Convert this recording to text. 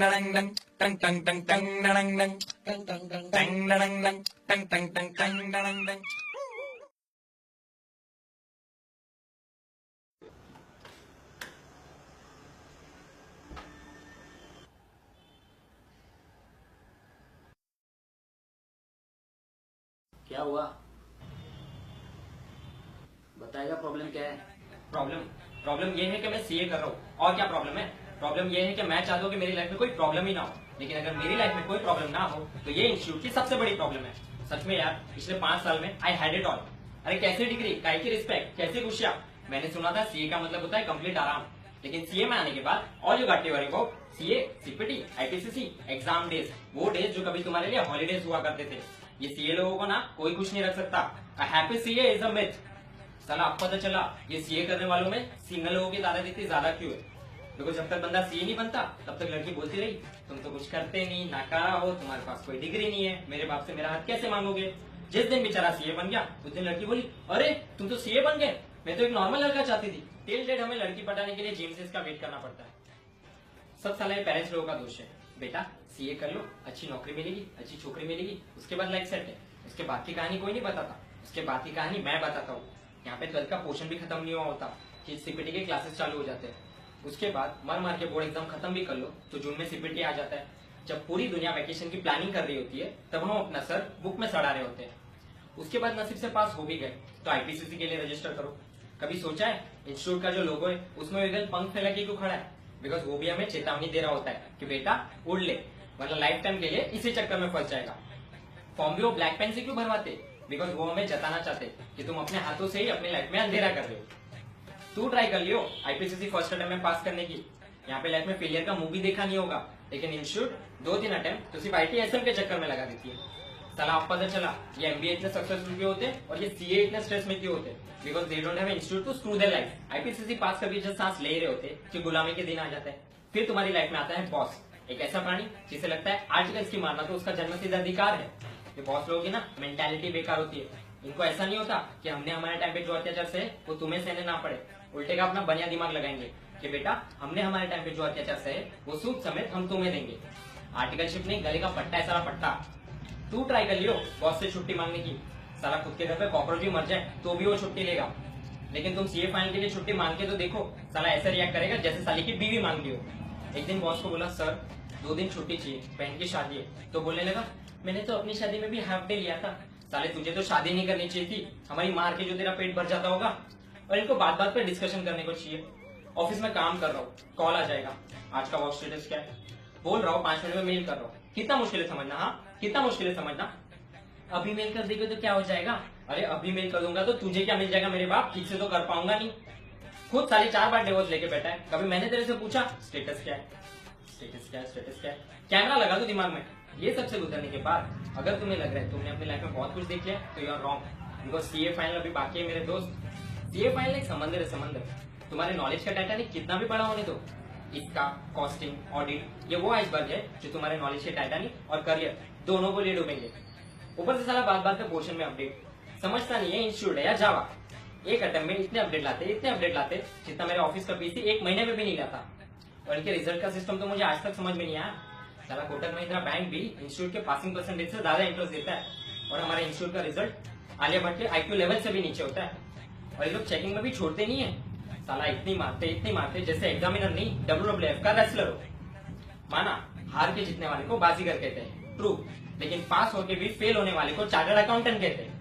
क्या हुआ? बताएगा प्रॉब्लम क्या है? प्रॉब्लम प्रॉब्लम ये है कि मैं सीए कर रहा हूँ। और क्या प्रॉब्लम है? प्रॉब्लम ये है कि मैं चाहता हूँ कि मेरी लाइफ में कोई प्रॉब्लम ही ना हो, लेकिन अगर मेरी लाइफ में कोई प्रॉब्लम ना हो तो ये इंस्टीट्यूट की सबसे बड़ी प्रॉब्लम है। सच में यार, पिछले 5 साल में आई हैड इट ऑल। अरे कैसी डिग्री, काय की रिस्पेक्ट, कैसी खुशियां। मैंने सुना था सीए का मतलब होता है कंप्लीट आराम, लेकिन सीए में आने के बाद all you got to worry about CA, CPT, IPCC, exam days, वो डेज जो कभी तुम्हारे लिए हॉलीडेज हुआ करते थे। ये सीए लोगों को ना कोई खुश नहीं रख सकता। A happy CA is a myth. साला अब पता चला ये सीए करने वालों में सिंगल लोगों की तादाद इतनी ज्यादा क्यों है। देखो, जब तक बंदा सीए नहीं बनता तब तक लड़की बोलती रही तुम तो कुछ करते नहीं, नाकारा हो, तुम्हारे पास कोई डिग्री नहीं है, मेरे बाप से मेरा हाथ कैसे मांगोगे। जिस दिन बेचारा सीए बन गया उस दिन लड़की बोली अरे तुम तो सीए बन गए, मैं तो एक नॉर्मल लड़का चाहती थी। टिल डेट हमें लड़की पटाने के लिए जेम्स का वेट करना पड़ता है। सब साला पेरेंट्स लोगों का दोष है। बेटा सीए कर लो, अच्छी नौकरी मिलेगी, अच्छी छोकरी मिलेगी, उसके बाद लाइफ सेट है। उसके बाद की कहानी कोई नहीं बताता, उसके बाद की कहानी मैं बताता हूँ। यहाँ पे 12 का पोर्शन भी खत्म नहीं हुआ होता कि सीपीटी के क्लासेस चालू हो जाते हैं। उसके बाद मर मार के बोर्ड एग्जाम खत्म भी कर लो तो जून में सीपीटी आ जाता है। जब पूरी दुनिया वैकेशन की प्लानिंग कर रही होती है तब हम अपना सर बुक में सड़ा रहे होते हैं। उसके बाद नसीब से पास हो भी गए तो आईपीसीसी के लिए रजिस्टर करो। कभी सोचा है इंस्टीट्यूट का जो लोगो है उसमें एकदम पंख फैला के क्यों खड़ा है? बिकॉज वो भी हमें चेतावनी दे रहा होता है कि बेटा उड़ ले, वरना लाइफ टाइम के लिए इसी चक्कर में फंस जाएगा। फॉर्म भी वो ब्लैक पेन से क्यों भरवाते? बिकॉज वो हमें जताना चाहते कि तुम अपने हाथों से ही अपनी लाइफ में अंधेरा कर रहे हो। तू ट्राई कर लियो आईपीसीसी फर्स्ट अटेम्प्ट में पास करने की। यहाँ पे लाइफ में फेलियर का मूवी देखा नहीं होगा, लेकिन इंस्टीट्यूट 2-3 अटेम्प्ट तो सिर्फ आईटीएसएम के चक्कर में लगा देती है। साला अब पता चला ये एमबीए इतने सक्सेसफुल क्यों होते हैं और ये सीए इतने स्ट्रेस में क्यों होते हैं। Because they don't have institute to screw their life. IPCC pass करके जब सांस ले रहे होते कि गुलामी के दिन आ जाता है। फिर तुम्हारी लाइफ में आता है बॉस, एक ऐसा प्राणी जिसे लगता है आर्टिकल्स की मारना तो उसका जन्मसिद्ध अधिकार है। ये बॉस लोगों की ना मेंटालिटी बेकार होती है। इनको ऐसा नहीं होता कि हमने हमारे टाइम पे जो अत्याचार से वो तुम्हें सहने ना पड़े, उल्टे का अपना बढ़िया दिमाग लगाएंगे कि बेटा हमने हमारे टाइम पे जो अत्याचार सहे वो सूद समेत हम तुम्हें देंगे। आर्टिकलशिप नहीं, गले का पट्टा है सारा पट्टा। तू ट्राई कर लियो बॉस से छुट्टी मांगने की। साला खुद के घर पे कॉकरोच भी मर जाए तो भी वो छुट्टी लेगा, लेकिन तुम सीए फाइनल के लिए छुट्टी मांग के तो देखो, साला ऐसा रिएक्ट करेगा जैसे साली की बीवी मांग ली हो। एक दिन बॉस को बोला सर 2 दिन छुट्टी चाहिए, बहन की शादी है। तो बोलने लगा मैंने तो अपनी शादी में भी हाफ डे लिया था। साले तुझे तो शादी नहीं करनी चाहिए थी, हमारी मार के जो तेरा पेट भर जाता होगा। और इनको बात बात पे डिस्कशन करने को चाहिए। ऑफिस में काम कर रहा हूँ, कॉल आ जाएगा, आज का वर्क स्टेटस क्या है, बोल रहा हूँ 5 मिनट में मेल कर रहा हूँ। कितना मुश्किल है समझना? हाँ कितना मुश्किल है समझना? अभी मेल कर देगा तो क्या हो जाएगा? अरे अभी मेल कर दूंगा तो तुझे क्या मिल जाएगा मेरे बाप, ठीक से तो कर पाऊंगा नहीं। खुद साले 4 बार डिवोर्स लेके बैठा है। कभी मैंने तेरे से पूछा स्टेटस क्या है, स्टेटस क्या है, स्टेटस क्या है? कैमरा लगा दो दिमाग में। ये सबसे गुजरने के बाद अगर तुम्हें लग रहा है तुमने अपनी लाइफ में बहुत कुछ देख लिया तो you are wrong. Because CA final अभी बाकी है मेरे दोस्त। सीए फाइनल एक समंदर है, समंदर। तुम्हारे नॉलेज का टाइटैनिक कितना भी बड़ा होने दो, इसका कॉस्टिंग, ऑडिट, ये वो आइसबर्ग है जो तुम्हारे नॉलेज के टाइटैनिक और करियर दोनों को ले डूबेंगे। ऊपर से साला बात बात पे पोर्शन में अपडेट। समझता नहीं है इंस्टीट्यूट है या जावा। एक अटेम्प्ट में इतने अपडेट लाते जितना मेरे ऑफिस का पीसी 1 महीने में भी नहीं लाता। और इनके रिजल्ट का सिस्टम तो मुझे आज तक समझ में नहीं आया। साला कोटक महिंद्रा बैंक भी इंस्टीट्यूट के पासिंग परसेंटेज से ज्यादा इंटरेस्ट देता है, और हमारे इंस्टीट्यूट का रिजल्ट आलिया भट्ट के आईक्यू लेवल से भी नीचे होता है। और ये लोग चेकिंग में भी छोड़ते नहीं है। साला इतनी मारते जैसे एग्जामिनर नहीं WWF का रेसलर हो। माना हार के जीतने वाले को बाजीगर कहते हैं, ट्रू, लेकिन पास होके भी फेल होने वाले को चार्टर्ड अकाउंटेंट कहते हैं।